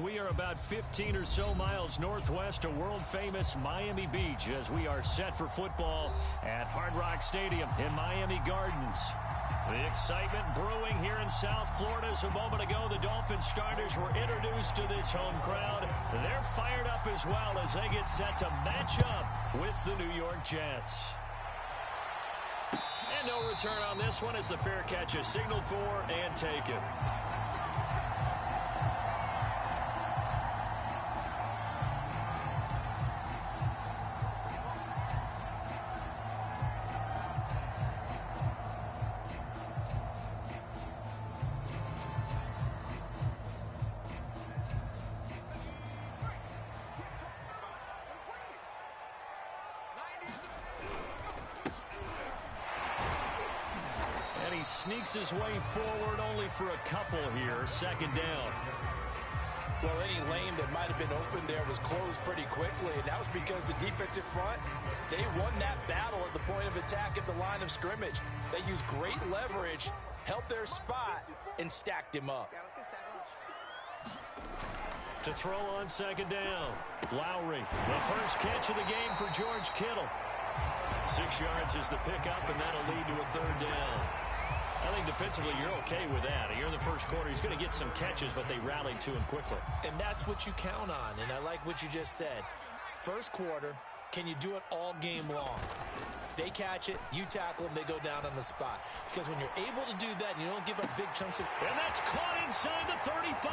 We are about 15 or so miles northwest of world-famous Miami Beach as we are set for football at Hard Rock Stadium in Miami Gardens. The excitement brewing here in South Florida as a moment ago the Dolphins starters were introduced to this home crowd. They're fired up as well as they get set to match up with the New York Jets. And no return on this one as the fair catch is signaled for and taken. Sneaks his way forward only for a couple here. Second down. Well, any lane that might have been open there was closed pretty quickly, and that was because the defensive front, they won that battle at the point of attack at the line of scrimmage. They used great leverage, held their spot, and stacked him up. Yeah, let's go sack lunch. To throw on second down. Lowry, the first catch of the game for George Kittle. 6 yards is the pickup, and that'll lead to a third down. I think defensively you're okay with that. Here in the first quarter, he's going to get some catches, but they rallied to him quickly. And that's what you count on, and I like what you just said. First quarter, can you do it all game long? They catch it, you tackle them, they go down on the spot. Because when you're able to do that, you don't give up big chunks of... And that's caught inside the 35.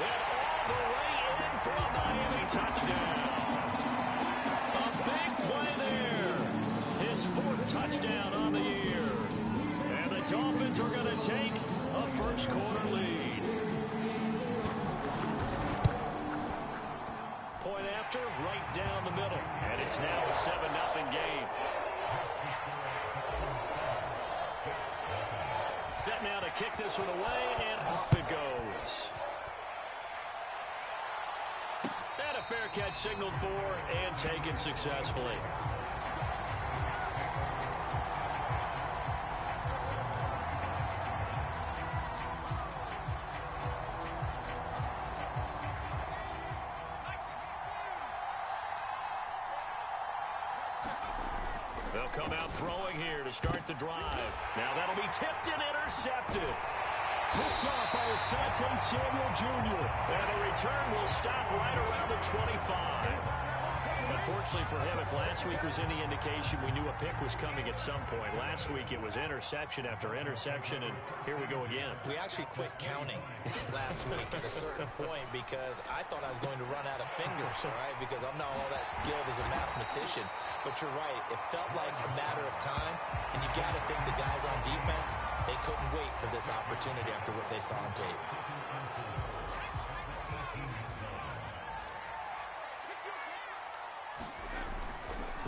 And all the way in for a Miami touchdown. A big play there. His fourth touchdown on the year. And the Dolphins are going to take a first quarter lead. Point after, right down the middle. And it's now a 7-0 game. Set now to kick this one away, and off it goes. And a fair catch signaled for and taken successfully. They'll come out throwing here to start the drive. Now that'll be tipped and intercepted. Picked off by Asante Samuel Jr. And the return will stop right around the 25. Unfortunately for him, if last week was any indication, we knew a pick was coming at some point. Last week it was interception after interception, and here we go again. We actually quit counting last week at a certain point because I thought I was going to run out of fingers, all right, because I'm not all that skilled as a mathematician. But you're right, it felt like a matter of time, and you got to think the guys on defense, they couldn't wait for this opportunity after what they saw on tape.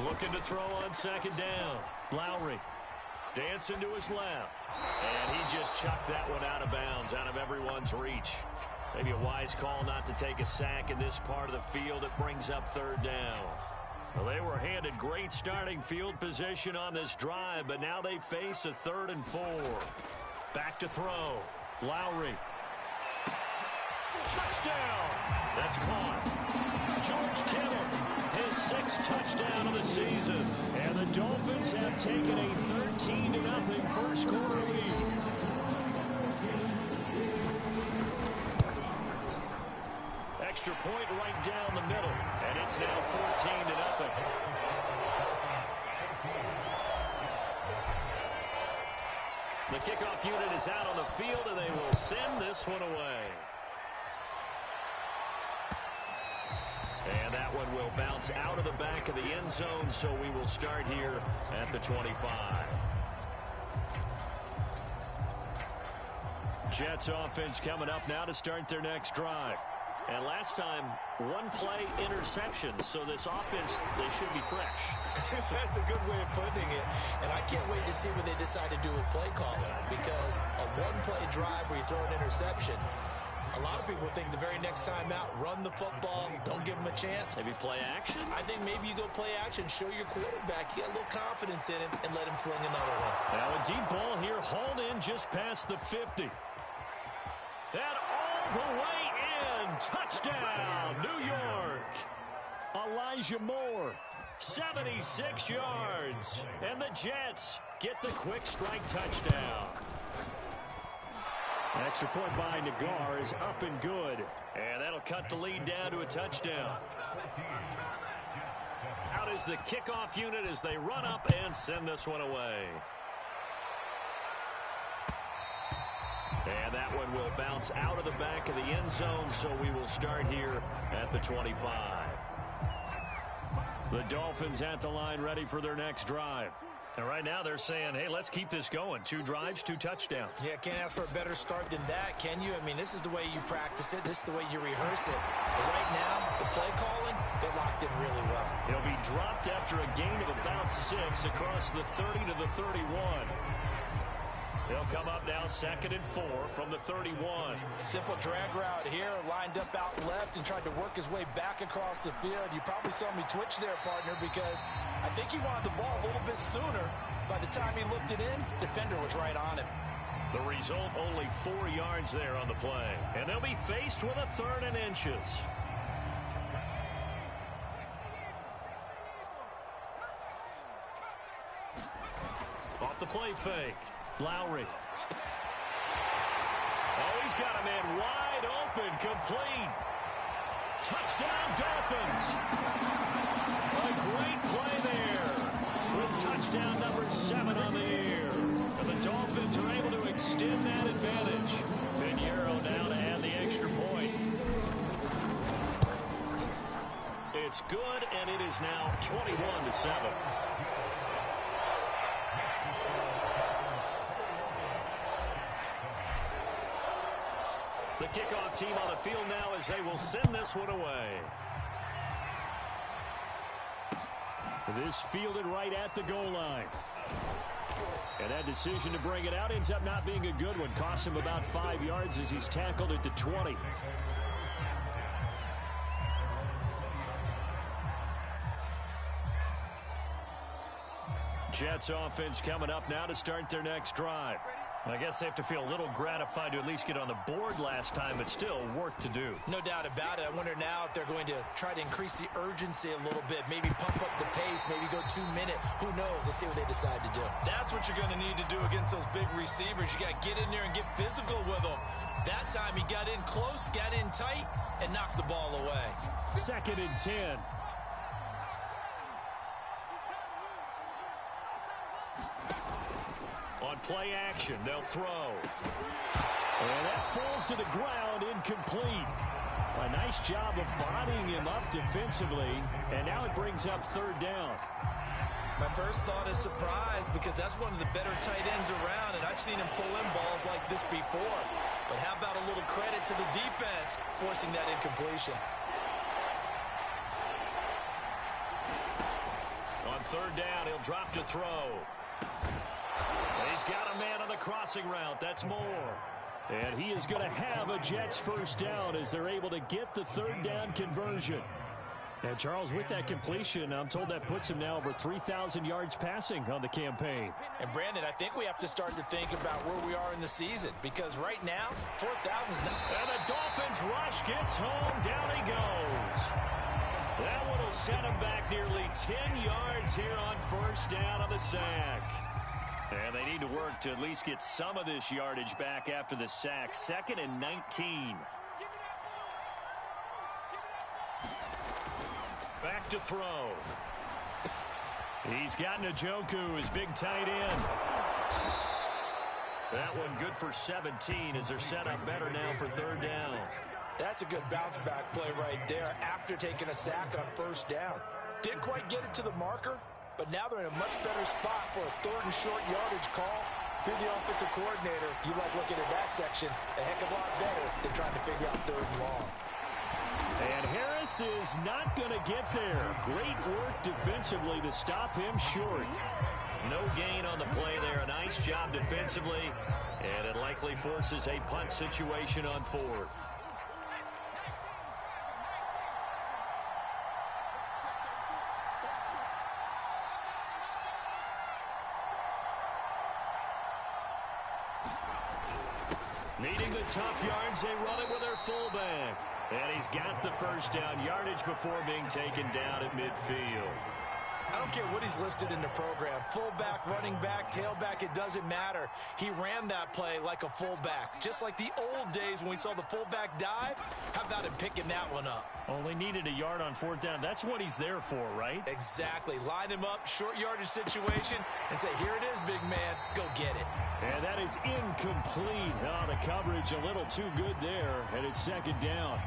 Looking to throw on second down. Lowry dancing to his left. And he just chucked that one out of bounds, out of everyone's reach. Maybe a wise call not to take a sack in this part of the field. It brings up third down. Well, they were handed great starting field position on this drive, but now they face a 3rd and 4. Back to throw. Lowry. Touchdown! That's caught. George Kittle, his 6th touchdown of the season. And the Dolphins have taken a 13-0 first quarter lead. Extra point right down the middle. And it's now 14-0. The kickoff unit is out on the field, and they will send this one away. And that one will bounce out of the back of the end zone, so we will start here at the 25. Jets offense coming up now to start their next drive. And last time, one play interception, so this offense, they should be fresh. That's a good way of putting it. And I can't wait to see what they decide to do with play calling, because a one-play drive where you throw an interception, a lot of people think the very next time out, run the football, don't give them a chance. Maybe play action? I think maybe you go play action, show your quarterback, you get a little confidence in him, and let him fling another one. Now a deep ball here, hauled in just past the 50. And all the way And touchdown, New York. Elijah Moore, 76 yards. And the Jets get the quick strike touchdown. Extra point by Nagar is up and good. And that'll cut the lead down to a touchdown. Out is the kickoff unit as they run up and send this one away. And that one will bounce out of the back of the end zone, so we will start here at the 25. The Dolphins at the line ready for their next drive. And right now they're saying, hey, let's keep this going. 2 drives, 2 touchdowns. Yeah, can't ask for a better start than that, can you? I mean, this is the way you practice it. This is the way you rehearse it. But right now, the play calling, they're locked in really well. He'll be dropped after a gain of about 6 across the 30 to the 31. They'll come up now 2nd and 4 from the 31. Simple drag route here, lined up out left and tried to work his way back across the field. You probably saw me twitch there, partner, because I think he wanted the ball a little bit sooner. By the time he looked it in, defender was right on him. The result, only 4 yards there on the play. And they'll be faced with a 3rd and inches. Off the play fake. Lowry. Oh, he's got a man wide open, complete. Touchdown, Dolphins. A great play there with touchdown number 7 on the year. And the Dolphins are able to extend that advantage. Pinheiro now to add the extra point. It's good, and it is now 21-7. The kickoff team on the field now as they will send this one away. This fielded right at the goal line. And that decision to bring it out ends up not being a good one. Costs him about 5 yards as he's tackled at the 20. Jets offense coming up now to start their next drive. I guess they have to feel a little gratified to at least get on the board last time, but still work to do. No doubt about it. I wonder now if they're going to try to increase the urgency a little bit, maybe pump up the pace, maybe go 2-minute. Who knows? Let's see what they decide to do. That's what you're going to need to do against those big receivers. You got to get in there and get physical with them. That time he got in close, got in tight, and knocked the ball away. 2nd and 10. On play action, they'll throw. And that falls to the ground, incomplete. A nice job of bodying him up defensively, and now it brings up 3rd down. My first thought is surprise, because that's one of the better tight ends around, and I've seen him pull in balls like this before. But how about a little credit to the defense forcing that incompletion? On 3rd down, he'll drop to throw. He's got a man on the crossing route. That's Moore. And he is going to have a Jets 1st down as they're able to get the 3rd down conversion. And Charles, with that completion, I'm told that puts him now over 3,000 yards passing on the campaign. And Brandon, I think we have to start to think about where we are in the season, because right now, 4,000 is not. And the Dolphins rush gets home. Down he goes. That one will set him back nearly 10 yards here on 1st down on the sack. And they need to work to at least get some of this yardage back after the sack. 2nd and 19. Back to throw. He's got Njoku, his big tight end. That one good for 17 as they're set up better now for 3rd down. That's a good bounce back play right there after taking a sack on 1st down. Didn't quite get it to the marker, but now they're in a much better spot for a 3rd and short yardage call. If you're the offensive coordinator, you like looking at that section a heck of a lot better than trying to figure out 3rd and long. And Harris is not going to get there. Great work defensively to stop him short. No gain on the play there. A nice job defensively. And it likely forces a punt situation on 4th. Needing the tough yards, they run it with their fullback. And he's got the first down yardage before being taken down at midfield. I don't care what he's listed in the program. Fullback, running back, tailback, it doesn't matter. He ran that play like a fullback. Just like the old days when we saw the fullback dive. How about him picking that one up? Only needed a yard on fourth down. That's what he's there for, right? Exactly. Line him up, short yardage situation, and say, here it is, big man. Go get it. And that is incomplete. Oh, the coverage a little too good there, and it's second down.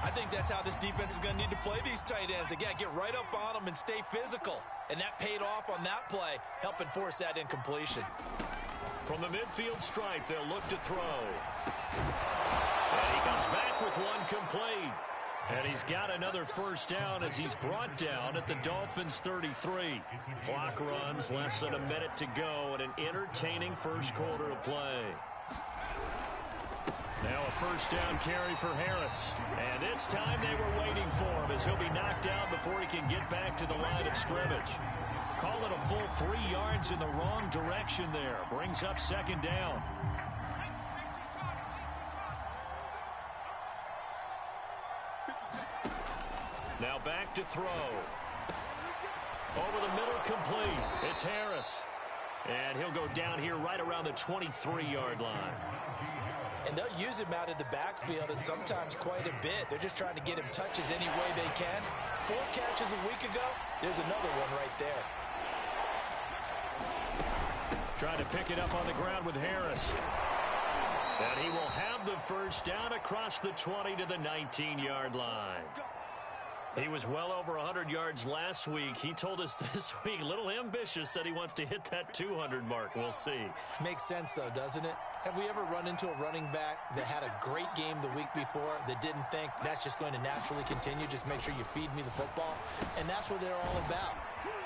I think that's how this defense is going to need to play these tight ends. Again, get right up on them and stay physical. And that paid off on that play, helping force that incompletion. From the midfield stripe, they'll look to throw. And he comes back with one complete. And he's got another first down as he's brought down at the Dolphins' 33. Clock runs, less than a minute to go, and an entertaining first quarter of play. Now a first down carry for Harris. And this time they were waiting for him as he'll be knocked down before he can get back to the line of scrimmage. Call it a full 3 yards in the wrong direction there. Brings up second down. Now back to throw. Over the middle, complete. It's Harris. And he'll go down here right around the 23-yard line. And they'll use him out of the backfield, and sometimes quite a bit. They're just trying to get him touches any way they can. 4 catches a week ago. There's another one right there. Trying to pick it up on the ground with Harris. And he will have the first down across the 20 to the 19-yard line. He was well over 100 yards last week. He told us this week, a little ambitious, said he wants to hit that 200 mark. We'll see. Makes sense, though, doesn't it? Have we ever run into a running back that had a great game the week before that didn't think that's just going to naturally continue? Just make sure you feed me the football. And that's what they're all about.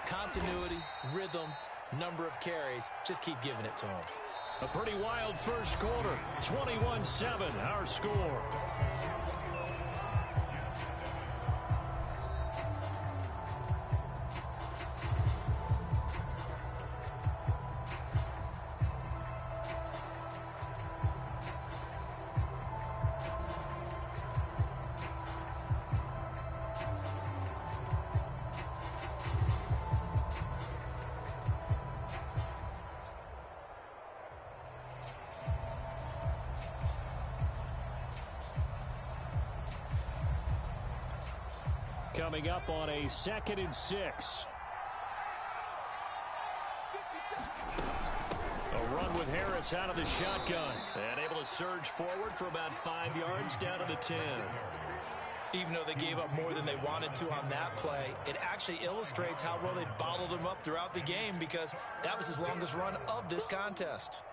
Continuity, rhythm, number of carries. Just keep giving it to them. A pretty wild first quarter. 21-7, our score. Coming up on a 2nd and 6. A run with Harris out of the shotgun. And able to surge forward for about 5 yards down to the 10. Even though they gave up more than they wanted to on that play, it actually illustrates how well they bottled him up throughout the game because that was his longest run of this contest.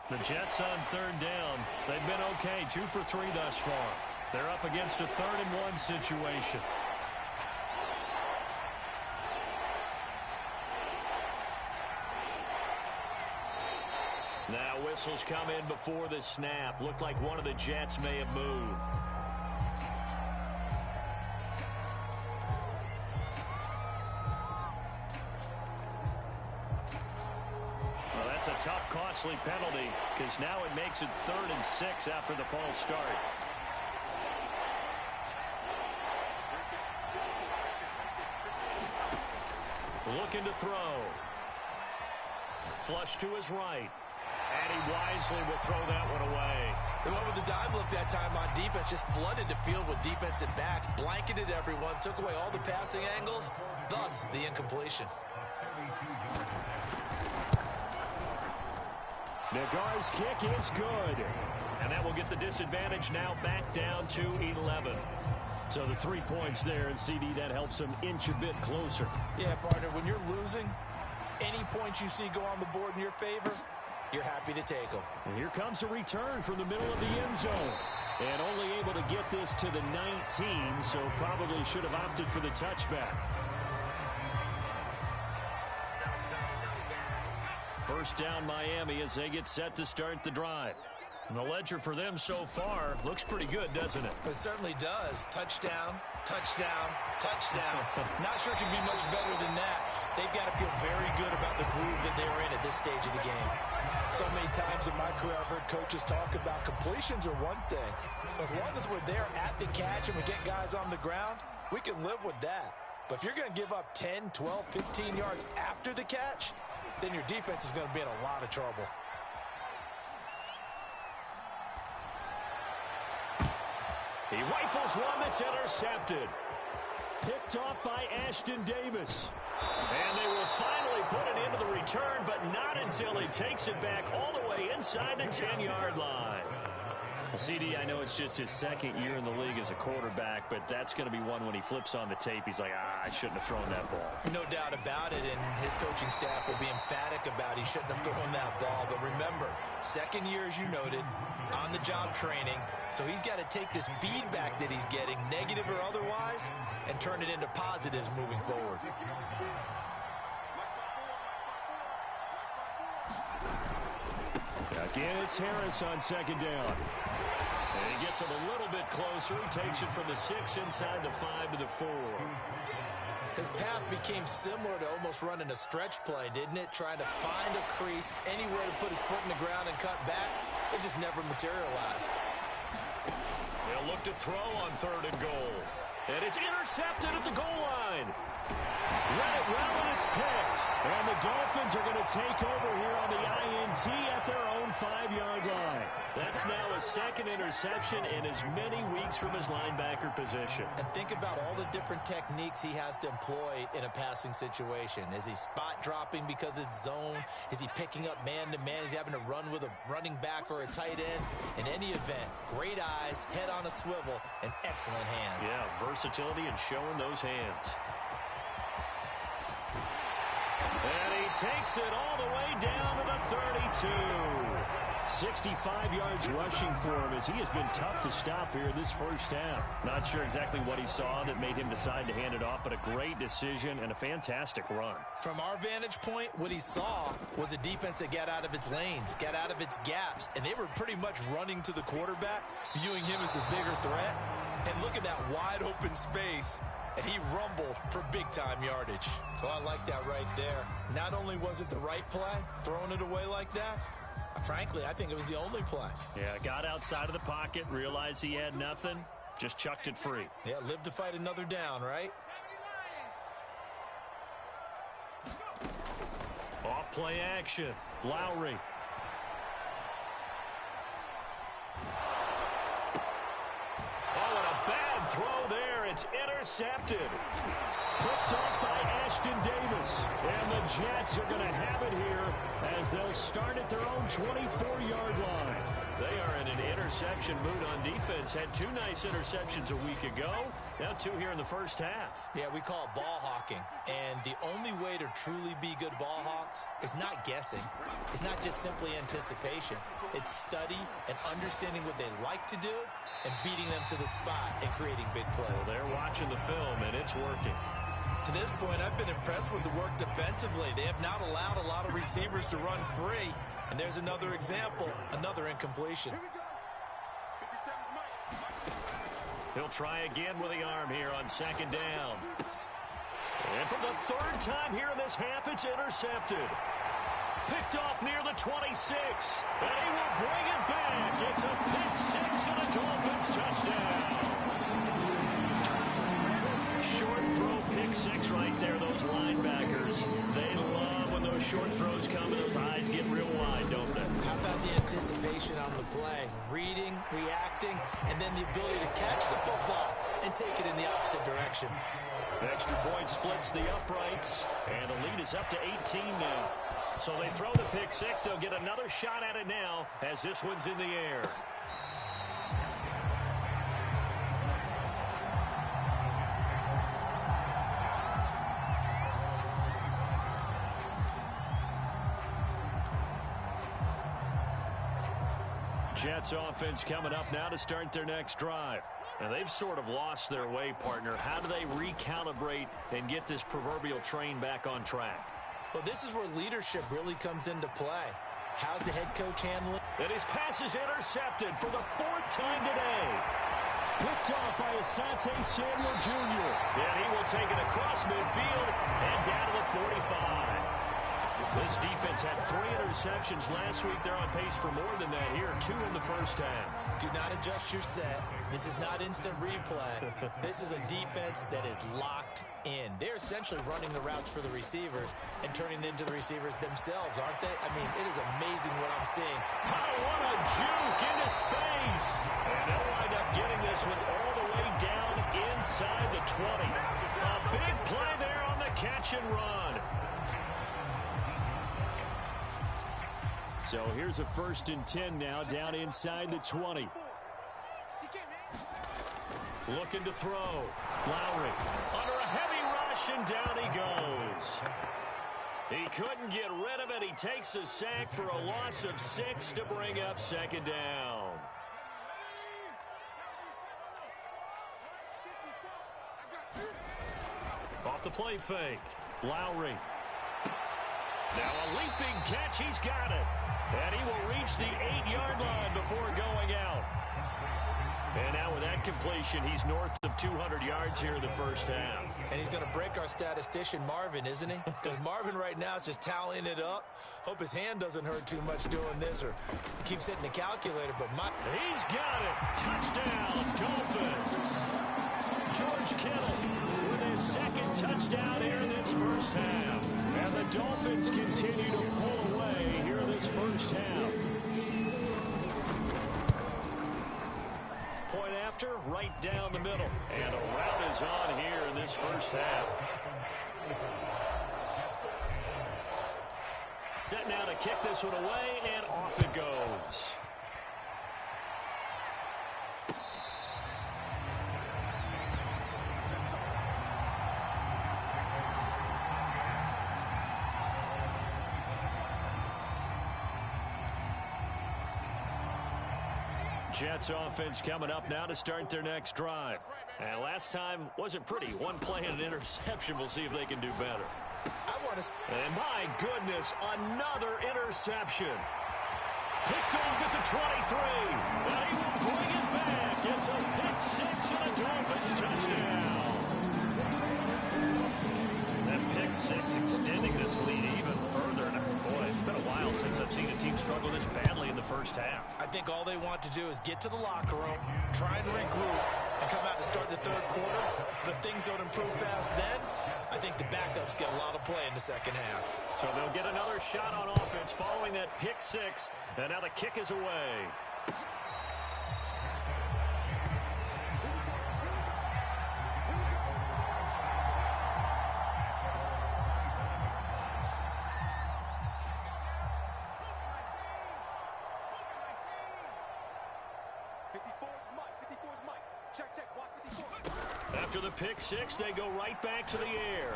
The Jets on third down. They've been okay, 2 for 3 thus far. They're up against a 3rd and 1 situation. Now whistles come in before the snap. Looked like one of the Jets may have moved. That's a tough, costly penalty because now it makes it 3rd and 6 after the false start. Looking to throw. Flush to his right. And he wisely will throw that one away. They went with the dime look that time on defense, just flooded the field with defensive backs, blanketed everyone, took away all the passing angles, thus the incompletion. Nagar's kick is good. And that will get the disadvantage now back down to 11. So the 3 points there, and CD, that helps them inch a bit closer. Yeah, partner, when you're losing, any points you see go on the board in your favor, you're happy to take them. And here comes a return from the middle of the end zone. And only able to get this to the 19, so probably should have opted for the touchback. First down Miami as they get set to start the drive. And the ledger for them so far looks pretty good, doesn't it? It certainly does. Touchdown, touchdown, touchdown. Not sure it can be much better than that. they've got to feel very good about the groove that they're in at this stage of the game. So many times in my career, I've heard coaches talk about completions are one thing. But as long as we're there at the catch and we get guys on the ground, we can live with that. But if you're going to give up 10, 12, 15 yards after the catch, then your defense is going to be in a lot of trouble. He rifles one that's intercepted. Picked off by Ashton Davis. And they will finally put it into the return, but not until he takes it back all the way inside the 10-yard line. Well, CD, I know it's just his second year in the league as a quarterback, but that's going to be one when he flips on the tape. He's like, I shouldn't have thrown that ball. No doubt about it, and his coaching staff will be emphatic about he shouldn't have thrown that ball. But remember, second year, as you noted, on-the-job training. So he's got to take this feedback that he's getting, negative or otherwise, and turn it into positives moving forward. Again, it's Harris on second down. And he gets him a little bit closer. He takes it from the 6 inside the 5 to the 4. His path became similar to almost running a stretch play, didn't it? Trying to find a crease, anywhere to put his foot in the ground and cut back. It just never materialized. They'll look to throw on 3rd and goal. And it's intercepted at the goal line. Read it well, and it's picked. And the Dolphins are going to take over here on the INT at their own 5-yard line. That's now a second interception in as many weeks from his linebacker position. And think about all the different techniques he has to employ in a passing situation. Is he spot dropping because it's zone? Is he picking up man-to-man? Is he having to run with a running back or a tight end? In any event, great eyes, head on a swivel, and excellent hands. Yeah, versatility and showing those hands. And he takes it all the way down to the 32. 65 yards rushing for him as he has been tough to stop here this first half. Not sure exactly what he saw that made him decide to hand it off, but a great decision and a fantastic run. From our vantage point, what he saw was a defense that got out of its lanes, got out of its gaps, and they were pretty much running to the quarterback, viewing him as the bigger threat. And look at that wide open space, and he rumbled for big-time yardage. Oh, I like that right there. Not only was it the right play, throwing it away like that, frankly, I think it was the only play. Yeah, got outside of the pocket, realized he had nothing, just chucked it free. Yeah, live to fight another down, right? Off play action. Lowry. Oh, and a bad throw there. It's intercepted. Picked off by Ashton Davis. And the Jets are going to have it here as they'll start at their own 24-yard line. They are in an interception mood on defense. Had 2 nice interceptions a week ago. Now 2 here in the first half. Yeah, we call it ball hawking. And the only way to truly be good ball hawks is not guessing. It's not just simply anticipation. It's study and understanding what they like to do and beating them to the spot and creating big plays. Well, they're watching the film, and it's working. To this point, I've been impressed with the work defensively. They have not allowed a lot of receivers to run free. And there's another example, another incompletion. He'll try again with the arm here on 2nd down. And for the 3rd time here in this half, it's intercepted. Picked off near the 26. And he will bring it back. It's a pick 6 and a Dolphins touchdown. Short throw, pick 6 right there. Those linebackers, they love when those short throws come and those eyes get real wide, don't they? How about the anticipation on the play? Reading, reacting, and then the ability to catch the football and take it in the opposite direction. Extra point splits the uprights, and the lead is up to 18 now. So they throw the pick 6. They'll get another shot at it now as this one's in the air. Jets offense coming up now to start their next drive. Now, they've sort of lost their way, partner. How do they recalibrate and get this proverbial train back on track? Well, this is where leadership really comes into play. How's the head coach handling? And his pass is intercepted for the 4th time today. picked off by Asante Samuel Jr. And he will take it across midfield and down to the 45. This defense had 3 interceptions last week. They're on pace for more than that here. 2 in the first half. Do not adjust your set. This is not instant replay. This is a defense that is locked in. They're essentially running the routes for the receivers and turning into the receivers themselves, aren't they? I mean, it is amazing what I'm seeing. Oh, what a juke into space. And they'll wind up getting this one all the way down inside the 20. A big play there on the catch and run. So here's a 1st and 10 now, down inside the 20. Looking to throw. Lowry under a heavy rush, and down he goes. He couldn't get rid of it. He takes a sack for a loss of 6 to bring up 2nd down. Off the play fake. Lowry. Now a leaping catch. He's got it. And he will reach the 8-yard line before going out. And now with that completion, he's north of 200 yards here in the first half. And he's going to break our statistician, Marvin, isn't he? Because Marvin right now is just tallying it up. Hope his hand doesn't hurt too much doing this or keeps hitting the calculator. But he's got it. Touchdown, Dolphins. George Kittle with his 2nd touchdown here in this first half. And the Dolphins continue to pull away here in this first half. Point after, right down the middle. And a rout is on here in this first half. Set now to kick this one away, and off it goes. Jets offense coming up now to start their next drive. And last time wasn't pretty. 1 play and an interception. We'll see if they can do better. And my goodness, another interception. Picked off at the 23. And he will bring it back. It's a pick 6 and a Dolphins touchdown. That pick 6 extending this lead even further. Boy, it's been a while since I've seen a team struggle this badly in the first half. I think all they want to do is get to the locker room, try and regroup, and come out to start the 3rd quarter. But if things don't improve fast then, I think the backups get a lot of play in the 2nd half. So they'll get another shot on offense following that pick 6. And now the kick is away. After the pick 6, they go right back to the air.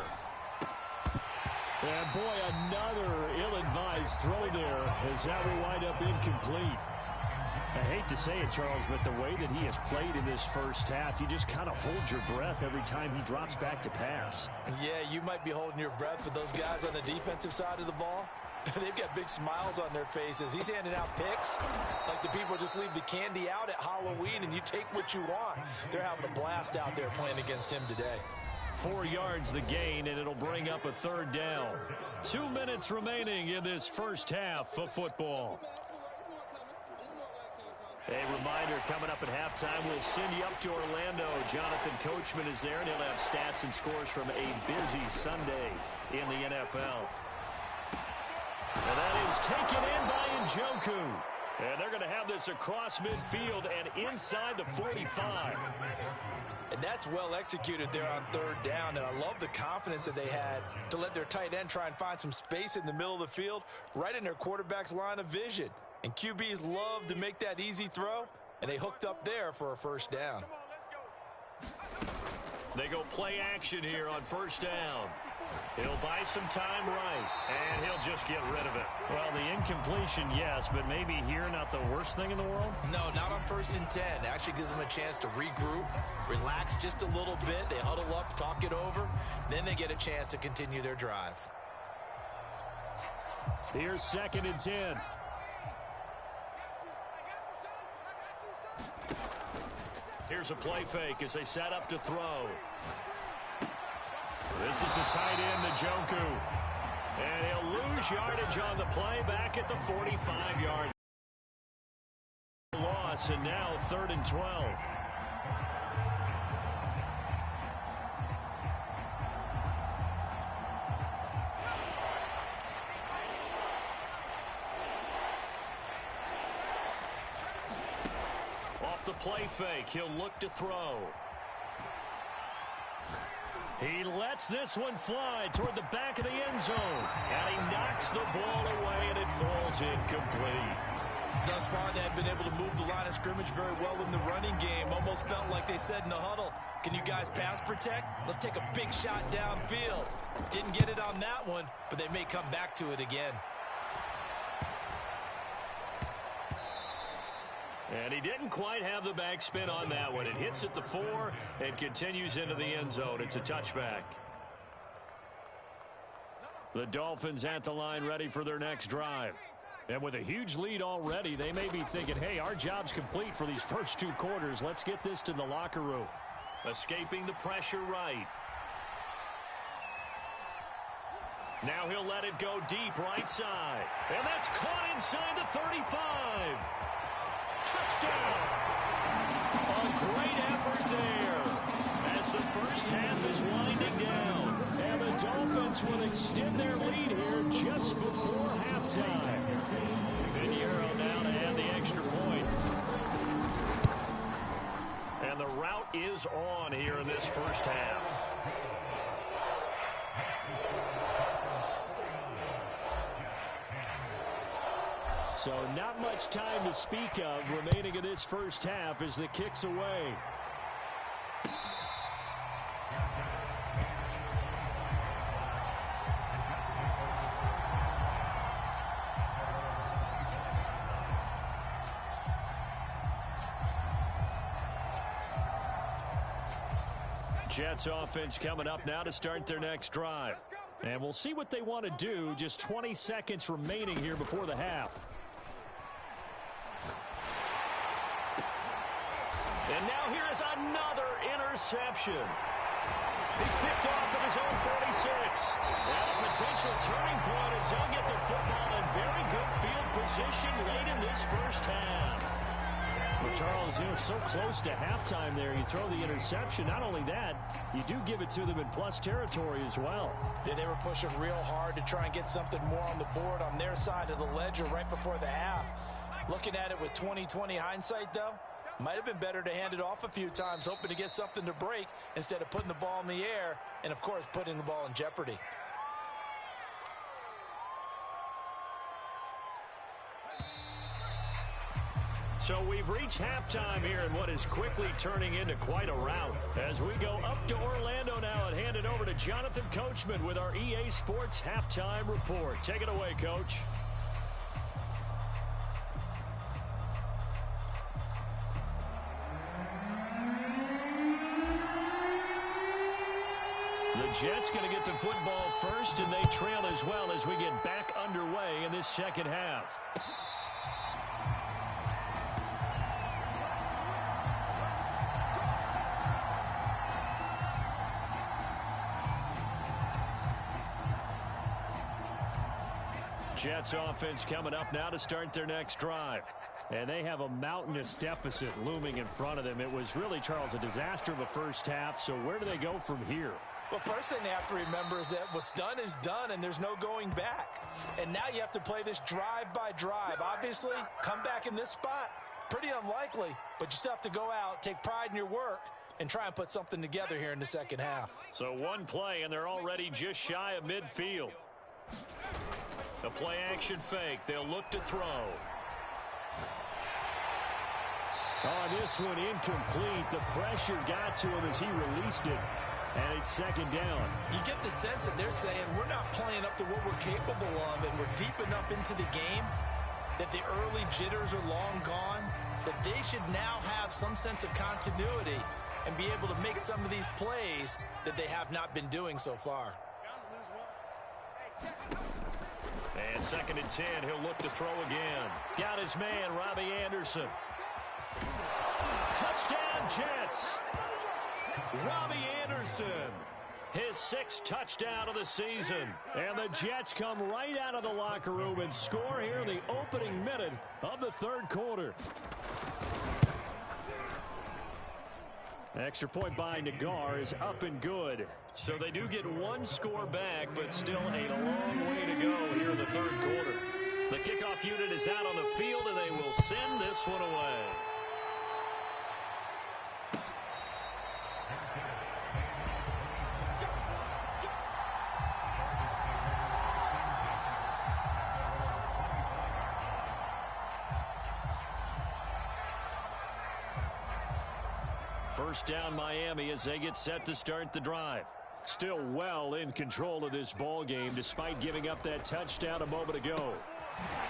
And boy, another ill-advised throw there as that will wind up incomplete. I hate to say it, Charles, but the way that he has played in this first half, you just kind of hold your breath every time he drops back to pass. Yeah, you might be holding your breath, but those guys on the defensive side of the ball, they've got big smiles on their faces. He's handing out picks like the people just leave the candy out at Halloween and you take what you want. They're having a blast out there playing against him today. 4 yards the gain, and it'll bring up a 3rd down. 2 minutes remaining in this first half of football. A reminder, coming up at halftime, we'll send you up to Orlando. Jonathan Coachman is there, and he'll have stats and scores from a busy Sunday in the NFL. And that is taken in by Njoku. And they're going to have this across midfield and inside the 45. And that's well executed there on 3rd down. And I love the confidence that they had to let their tight end try and find some space in the middle of the field, right in their quarterback's line of vision. And QBs love to make that easy throw, and they hooked up there for a 1st down. They go play action here on 1st down. He'll buy some time right, and he'll just get rid of it. Well, the incompletion, yes, but maybe here not the worst thing in the world? No, not on 1st and 10. It actually gives them a chance to regroup, relax just a little bit. They huddle up, talk it over. Then they get a chance to continue their drive. Here's 2nd and 10. Here's a play fake as they set up to throw. This is the tight end, Njoku. And he'll lose yardage on the play back at the 45-yard loss, and now 3rd and 12. Off the play fake, he'll look to throw. He lets this one fly toward the back of the end zone. And he knocks the ball away, and it falls incomplete. Thus far, they have been able to move the line of scrimmage very well in the running game. Almost felt like they said in the huddle, can you guys pass protect? Let's take a big shot downfield. Didn't get it on that one, but they may come back to it again. And he didn't quite have the backspin on that one. It hits at the 4 and continues into the end zone. It's a touchback. The Dolphins at the line ready for their next drive. And with a huge lead already, they may be thinking, hey, our job's complete for these first 2 quarters. Let's get this to the locker room. Escaping the pressure right. Now he'll let it go deep right side. And that's caught inside the 35. Touchdown! A great effort there as the first half is winding down. And the Dolphins will extend their lead here just before halftime. Pinheiro now to add the extra point. And the route is on here in this first half. So not much time to speak of remaining in this first half as the kick's away. Jets offense coming up now to start their next drive. And we'll see what they want to do. Just 20 seconds remaining here before the half. And now here is another interception. He's picked off at his own 46. And a potential turning point as he'll get the football in very good field position late in this first half. Well, Charles, you're so close to halftime there. You throw the interception. Not only that, you do give it to them in plus territory as well. Yeah, they were pushing real hard to try and get something more on the board on their side of the ledger right before the half. Looking at it with 20/20 hindsight, though, might have been better to hand it off a few times, hoping to get something to break instead of putting the ball in the air and, of course, putting the ball in jeopardy. So we've reached halftime here in what is quickly turning into quite a rout. As we go up to Orlando now and hand it over to Jonathan Coachman with our EA Sports Halftime Report. Take it away, Coach. The Jets going to get the football first, and they trail as well as we get back underway in this second half. Jets offense coming up now to start their next drive. And they have a mountainous deficit looming in front of them. It was really, Charles, a disaster of a first half. So where do they go from here? Well, first thing they have to remember is that what's done is done, and there's no going back. And now you have to play this drive by drive. Obviously, come back in this spot, pretty unlikely, but you still have to go out, take pride in your work, and try and put something together here in the second half. So one play, and they're already just shy of midfield. The play action fake. They'll look to throw. Oh, this one incomplete. The pressure got to him as he released it. And it's second down. You get the sense that they're saying we're not playing up to what we're capable of, and we're deep enough into the game that the early jitters are long gone, that they should now have some sense of continuity and be able to make some of these plays that they have not been doing so far. And second and 10, he'll look to throw again. Got his man, Robbie Anderson. Touchdown, Jets. Robbie Anderson, his 6th touchdown of the season. And the Jets come right out of the locker room and score here in the opening minute of the 3rd quarter. Extra point by Nagar is up and good. So they do get 1 score back, but still a long way to go here in the 3rd quarter. The kickoff unit is out on the field, and they will send this one away. First down Miami as they get set to start the drive. Still well in control of this ball game despite giving up that touchdown a moment ago.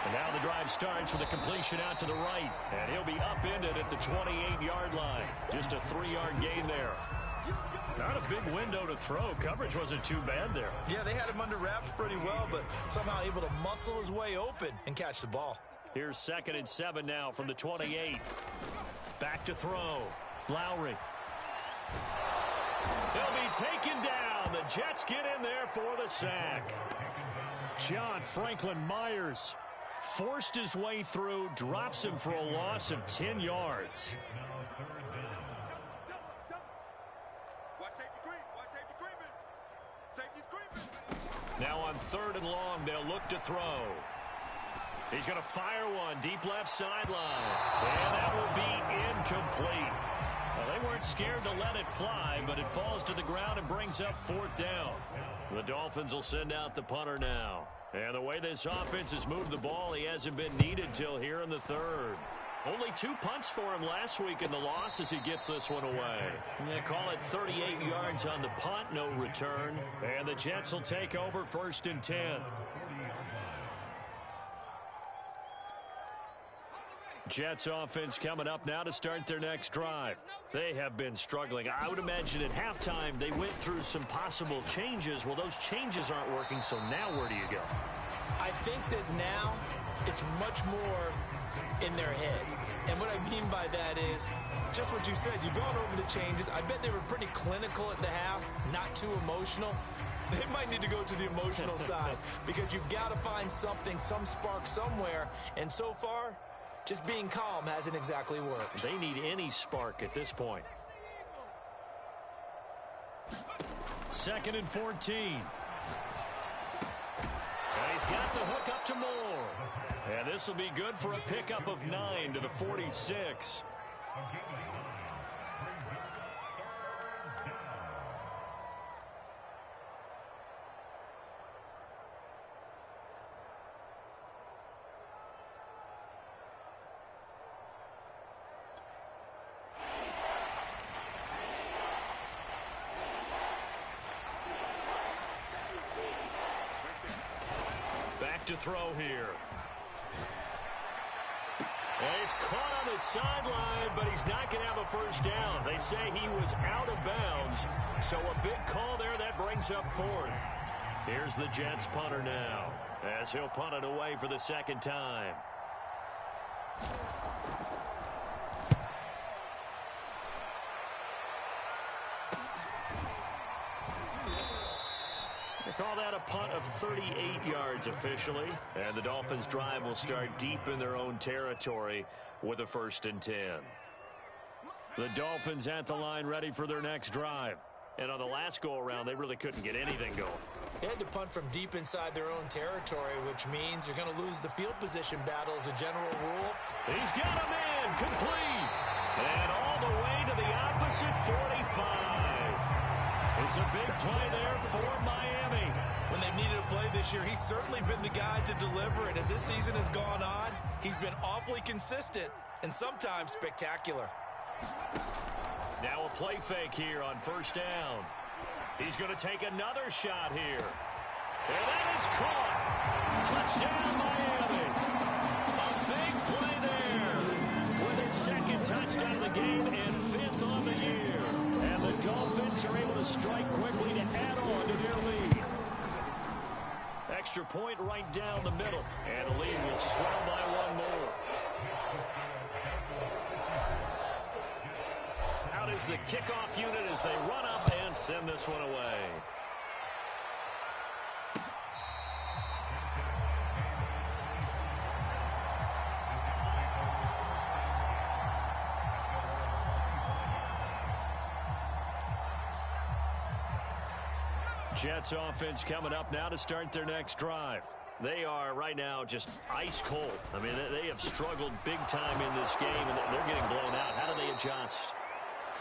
And now the drive starts with a completion out to the right. And he'll be upended at the 28-yard line. Just a 3-yard gain there. Not a big window to throw. Coverage wasn't too bad there. Yeah, they had him under wraps pretty well, but somehow able to muscle his way open and catch the ball. Here's 2nd and 7 now from the 28. Back to throw. Lowry. He'll be taken down. The Jets get in there for the sack. John Franklin Myers forced his way through, drops him for a loss of 10 yards. Now on 3rd and long, they'll look to throw. He's going to fire one deep left sideline. And that will be incomplete. Well, they weren't scared to let it fly, but it falls to the ground and brings up 4th down. The Dolphins will send out the punter now. And the way this offense has moved the ball, he hasn't been needed till here in the 3rd. Only 2 punts for him last week in the loss as he gets this one away. They call it 38 yards on the punt, no return. And the Jets will take over 1st and 10. Jets offense coming up now to start their next drive. They have been struggling. I would imagine at halftime they went through some possible changes. Well, those changes aren't working, so now where do you go? I think that now it's much more in their head. And what I mean by that is just what you said. You've gone over the changes. I bet they were pretty clinical at the half, not too emotional. They might need to go to the emotional side because you've got to find something, some spark somewhere. And so far, just being calm hasn't exactly worked. They need any spark at this point. 2nd and 14. And he's got the hook up to Moore. And this will be good for a pickup of 9 to the 46. To throw here. And he's caught on the sideline, but he's not going to have a first down. They say he was out of bounds, so a big call there that brings up 4th. Here's the Jets punter now, as he'll punt it away for the 2nd time. Call that a punt of 38 yards officially. And the Dolphins' drive will start deep in their own territory with a 1st and 10. The Dolphins at the line ready for their next drive. And on the last go-around, they really couldn't get anything going. They had to punt from deep inside their own territory, which means you're going to lose the field position battle as a general rule. He's got him in, complete. And all the way to the opposite 45. It's a big play there for Miami. When they've needed a play this year, he's certainly been the guy to deliver it. As this season has gone on, he's been awfully consistent and sometimes spectacular. Now a play fake here on 1st down. He's going to take another shot here. And that is caught. Touchdown, Miami. A big play there with his 2nd touchdown of the game and 5th on the year. And the Dolphins are able to strike quickly to add on to their lead. Extra point right down the middle. And the lead will swell by 1 more. is the kickoff unit as they run up and send this one away. Jets offense coming up now to start their next drive. They are right now just ice cold. I mean, they have struggled big time in this game, and they're getting blown out. How do they adjust?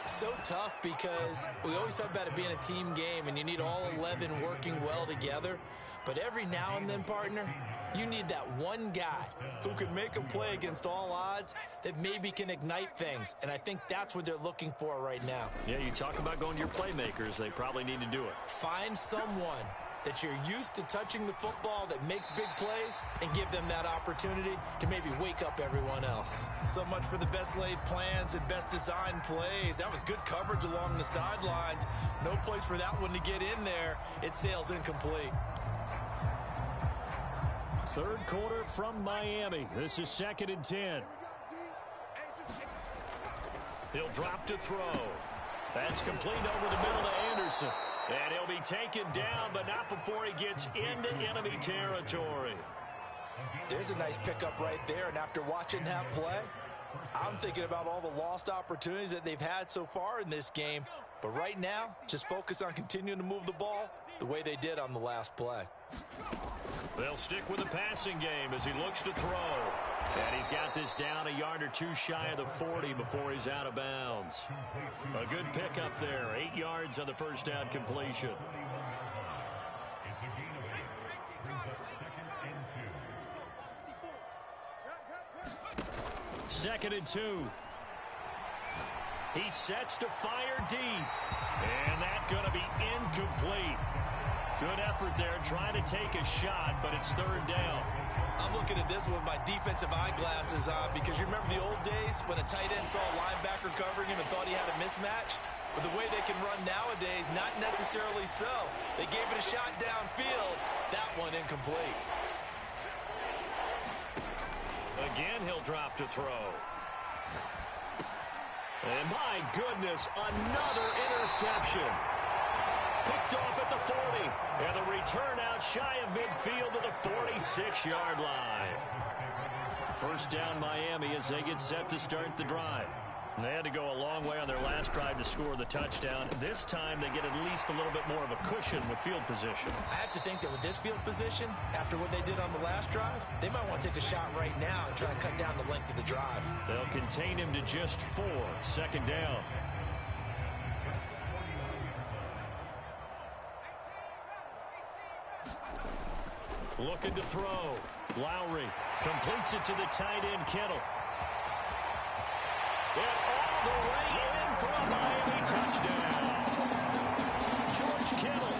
So tough because we always talk about it being a team game, and you need all 11 working well together. But every now and then, partner, you need that one guy who can make a play against all odds that maybe can ignite things. And I think that's what they're looking for right now. Yeah, you talk about going to your playmakers. They probably need to do it. Find someone that you're used to touching the football that makes big plays and give them that opportunity to maybe wake up everyone else. So much for the best laid plans and best designed plays. That was good coverage along the sidelines. No place for that one to get in there. It sails incomplete. Third quarter from Miami. This is 2nd and 10. He'll drop to throw. That's complete over the middle to Anderson. And he'll be taken down, but not before he gets into enemy territory. There's a nice pickup right there, and after watching that play, I'm thinking about all the lost opportunities that they've had so far in this game. But right now, just focus on continuing to move the ball the way they did on the last play. They'll stick with the passing game as he looks to throw. And he's got this down a yard or two shy of the 40 before he's out of bounds. A good pickup there. 8 yards on the first down completion. Second and 2. He sets to fire deep. And that's going to be incomplete. Good effort there, trying to take a shot, but it's third down. I'm looking at this with my defensive eyeglasses on because you remember the old days when a tight end saw a linebacker covering him and thought he had a mismatch? But the way they can run nowadays, not necessarily so. They gave it a shot downfield. That one incomplete. Again, he'll drop to throw. And my goodness, another interception. Picked off at the 40. And the return out shy of midfield to the 46-yard line. First down Miami as they get set to start the drive. And they had to go a long way on their last drive to score the touchdown. This time they get at least a little bit more of a cushion with field position. I have to think that with this field position, after what they did on the last drive, they might want to take a shot right now and try to cut down the length of the drive. They'll contain him to just 4. Second down. Looking to throw. Lowry completes it to the tight end, Kittle. And all the way in for a Miami touchdown. George Kittle,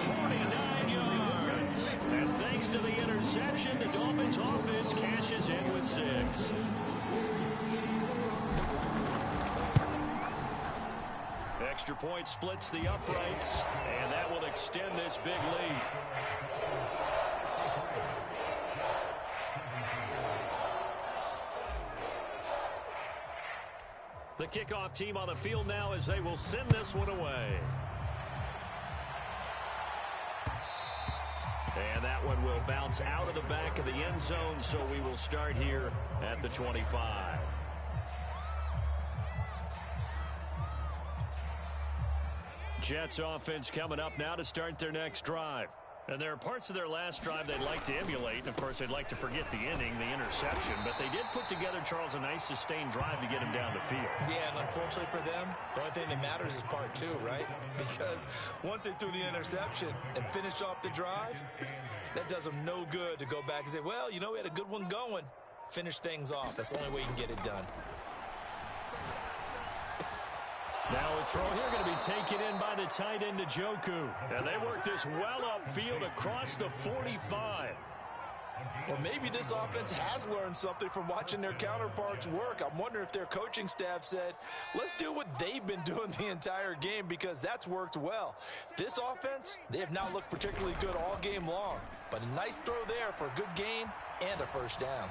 49 yards. And thanks to the interception, the Dolphins offense cashes in with 6. Extra point splits the uprights, and that will extend this big lead. The kickoff team on the field now as they will send this one away. And that one will bounce out of the back of the end zone, so we will start here at the 25. Jets offense coming up now to start their next drive. And there are parts of their last drive they'd like to emulate. And, of course, they'd like to forget the inning, the interception. But they did put together, Charles, a nice sustained drive to get him down the field. Yeah, and unfortunately for them, the only thing that matters is part 2, right? Because once they threw the interception and finished off the drive, that does them no good to go back and say, well, you know, we had a good one going. Finish things off. That's the only way you can get it done. Now a throw here going to be taken in by the tight end, Njoku. And they work this well upfield across the 45. Well, maybe this offense has learned something from watching their counterparts work. I'm wondering if their coaching staff said, let's do what they've been doing the entire game because that's worked well. This offense, they have not looked particularly good all game long. But a nice throw there for a good gain and a first down.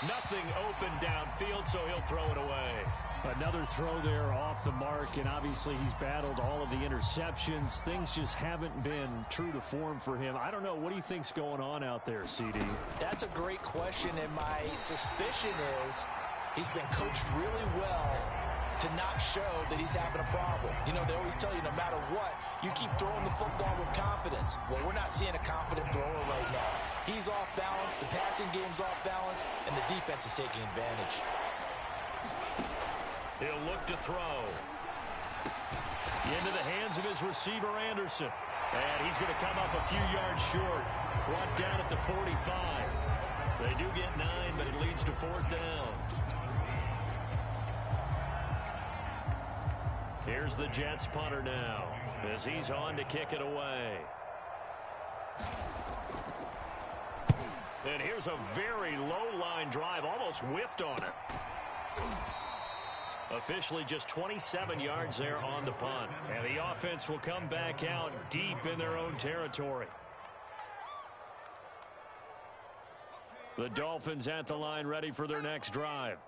Nothing open downfield, so he'll throw it away. Another throw there off the mark, and obviously he's battled all of the interceptions. Things just haven't been true to form for him. I don't know. What do you think's going on out there, CD? That's a great question, and my suspicion is he's been coached really well to not show that he's having a problem. You know, they always tell you no matter what, you keep throwing the football with confidence. Well, we're not seeing a confident thrower right now. He's off balance, the passing game's off balance, and the defense is taking advantage. He'll look to throw. Into the hands of his receiver, Anderson. And he's going to come up a few yards short. Brought down at the 45. They do get 9, but it leads to 4th down. Here's the Jets punter now as he's on to kick it away. And here's a very low-line drive, almost whiffed on it. Officially just 27 yards there on the punt. And the offense will come back out deep in their own territory. The Dolphins at the line ready for their next drive.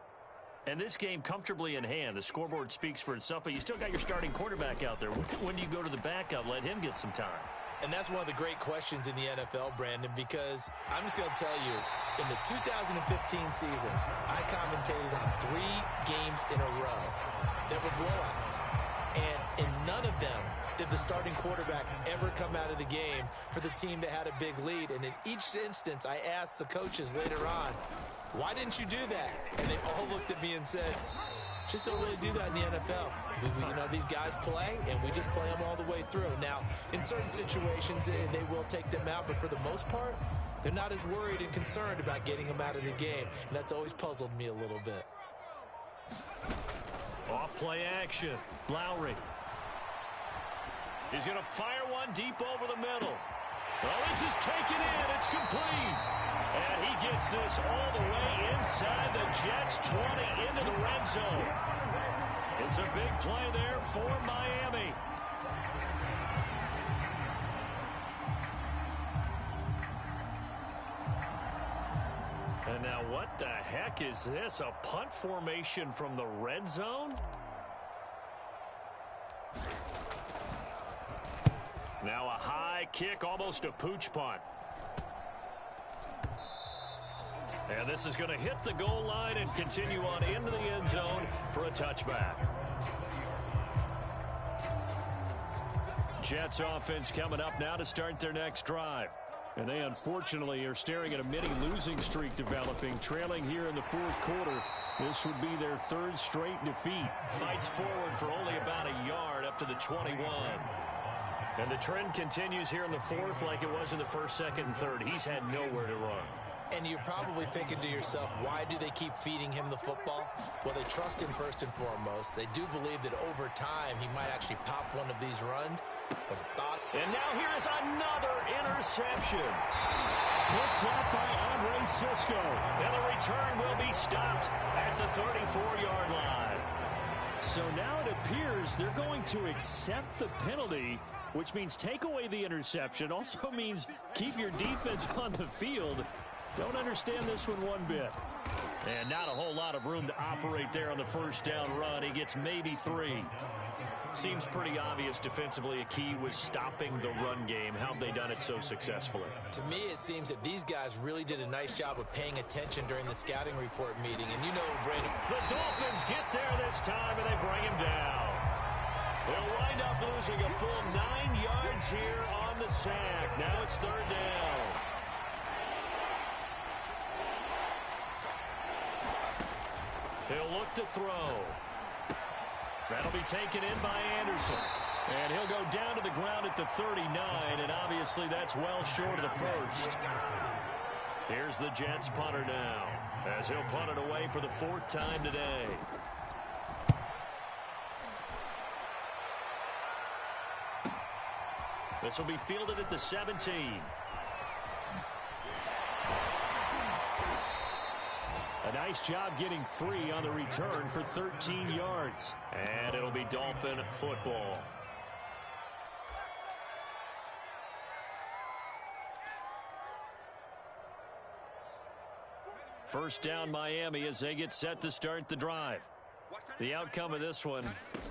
And this game comfortably in hand. The scoreboard speaks for itself, but you still got your starting quarterback out there. When do you go to the backup, let him get some time? And that's one of the great questions in the NFL, Brandon, because I'm just going to tell you, in the 2015 season, I commentated on 3 games in a row that were blowouts. And in none of them did the starting quarterback ever come out of the game for the team that had a big lead. And in each instance, I asked the coaches later on, why didn't you do that? And they all looked at me and said, just don't really do that in the NFL. You know, these guys play, and we just play them all the way through. Now, in certain situations, they will take them out, but for the most part, they're not as worried and concerned about getting them out of the game, and that's always puzzled me a little bit. Off play action. Lowry. He's going to fire one deep over the middle. Well, this is taken in. It's complete. And he gets this all the way inside the Jets' 20 into the red zone. It's a big play there for Miami. And now what the heck is this? A punt formation from the red zone? Now a high kick, almost a pooch punt. And this is going to hit the goal line and continue on into the end zone for a touchback. Jets offense coming up now to start their next drive. And they unfortunately are staring at a mini losing streak developing, trailing here in the 4th quarter. This would be their 3rd straight defeat. Fights forward for only about a yard up to the 21. And the trend continues here in the 4th like it was in the 1st, 2nd, and 3rd. He's had nowhere to run. And you're probably thinking to yourself, why do they keep feeding him the football? Well, they trust him first and foremost. They do believe that over time he might actually pop one of these runs. And now here is another interception. Picked up by Andre Sisco. And the return will be stopped at the 34-yard line. So now it appears they're going to accept the penalty, which means take away the interception. Also means keep your defense on the field. Don't understand this one bit. And not a whole lot of room to operate there on the 1st down run. He gets maybe 3. Seems pretty obvious defensively a key was stopping the run game. How have they done it so successfully? To me, it seems that these guys really did a nice job of paying attention during the scouting report meeting. And you know, Brandon, the Dolphins get there this time, and they bring him down. They'll wind up losing a full 9 yards here on the sack. Now it's 3rd down. He'll look to throw. That'll be taken in by Anderson. And he'll go down to the ground at the 39, and obviously that's well short of the 1st. Here's the Jets punter now, as he'll punt it away for the 4th time today. This will be fielded at the 17. A nice job getting free on the return for 13 yards. And it'll be Dolphin football. First down Miami as they get set to start the drive. The outcome of this one,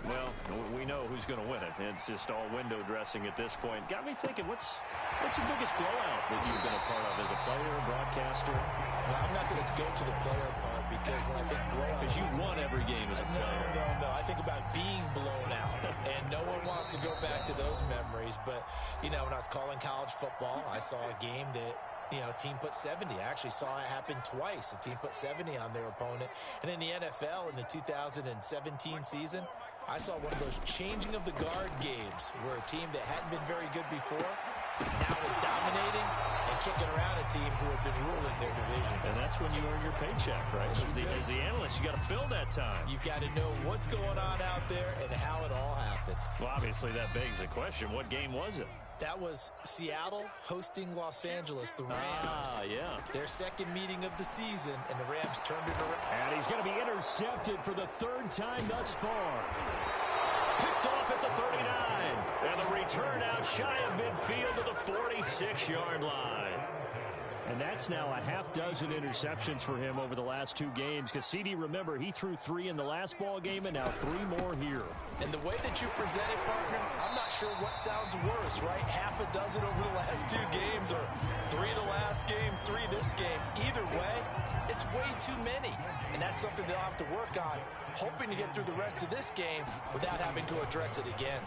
well, we know who's going to win it. It's just all window dressing at this point. Got me thinking, what's the biggest blowout that you've been a part of as a player, broadcaster? Well, I'm not going to go to the player part because when I think blowout... Because you've won every game as a player. No. I think about being blown out. And no one wants to go back to those memories. But, you know, when I was calling college football, I saw a game that... You know, a team put 70. I actually saw it happen twice. A team put 70 on their opponent. And in the NFL, in the 2017 season, I saw one of those changing of the guard games where a team that hadn't been very good before now was dominating and kicking around a team who had been ruling their division. And that's when you earn your paycheck, right? As the analyst, you got to fill that time. You've got to know what's going on out there and how it all happened. Well, obviously, that begs the question, what game was it? That was Seattle hosting Los Angeles, the Rams. Yeah. Their second meeting of the season, and the Rams turned it around. And he's going to be intercepted for the third time thus far. Picked off at the 39. And the return out shy of midfield to the 46-yard line. And that's now a half-dozen interceptions for him over the last two games. Because CD, remember, he threw 3 in the last ball game and now 3 more here. And the way that you present it, partner, I'm not sure what sounds worse, right? Half a dozen over the last 2 games or 3 the last game, 3 this game. Either way, it's way too many. And that's something they'll have to work on, hoping to get through the rest of this game without having to address it again.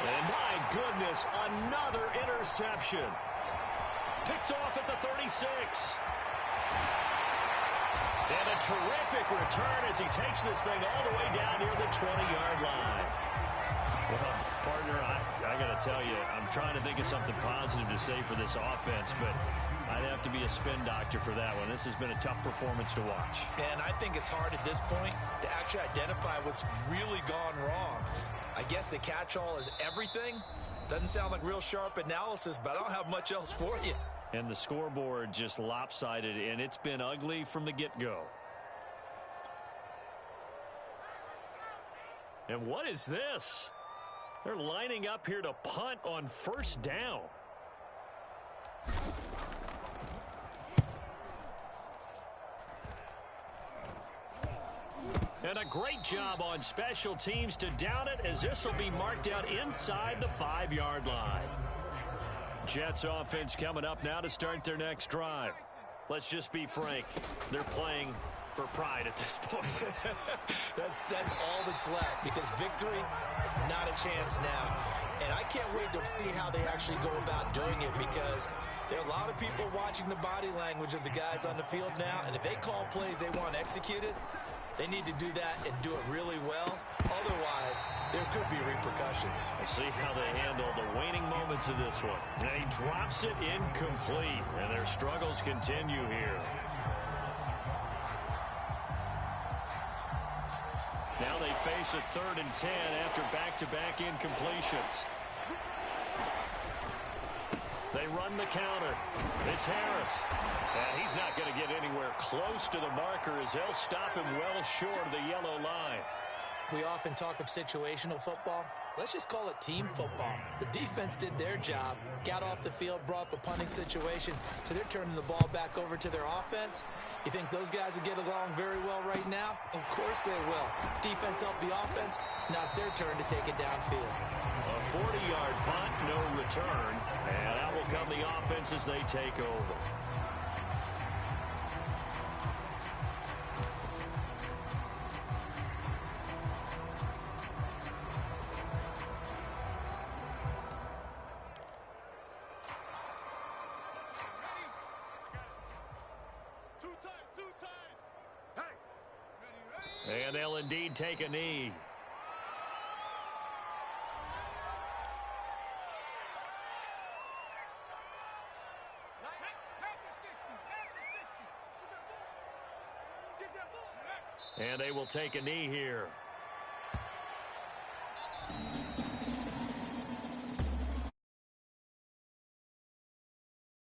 And my goodness, another interception. Picked off at the 36. And a terrific return as he takes this thing all the way down near the 20-yard line. Well, partner, I got to tell you, I'm trying to think of something positive to say for this offense, but I'd have to be a spin doctor for that one. This has been a tough performance to watch. And I think it's hard at this point to actually identify what's really gone wrong. I guess the catch-all is everything. Doesn't sound like real sharp analysis, but I don't have much else for you. And the scoreboard just lopsided, and it's been ugly from the get-go. And what is this? They're lining up here to punt on first down. And a great job on special teams to down it, as this will be marked out inside the 5-yard line. Jets offense coming up now to start their next drive. Let's just be frank. They're playing for pride at this point. That's all that's left, because victory, not a chance now. And I can't wait to see how they actually go about doing it, because there are a lot of people watching the body language of the guys on the field now, and if they call plays they want executed, they need to do that and do it really well. Otherwise, there could be repercussions. We'll see how they handle the waning moments of this one. And he drops it incomplete, and their struggles continue here. Now they face a 3rd and 10 after back-to-back incompletions. They run the counter. It's Harris. And he's not going to get anywhere close to the marker, as they'll stop him well short of the yellow line. We often talk of situational football. Let's just call it team football. The defense did their job, got off the field, brought up a punting situation, so they're turning the ball back over to their offense. You think those guys will get along very well right now? Of course they will. Defense helped the offense. Now it's their turn to take it downfield. A 40-yard punt, no return, and out will come the offense as they take over. And they'll indeed take a knee. And they will take a knee here.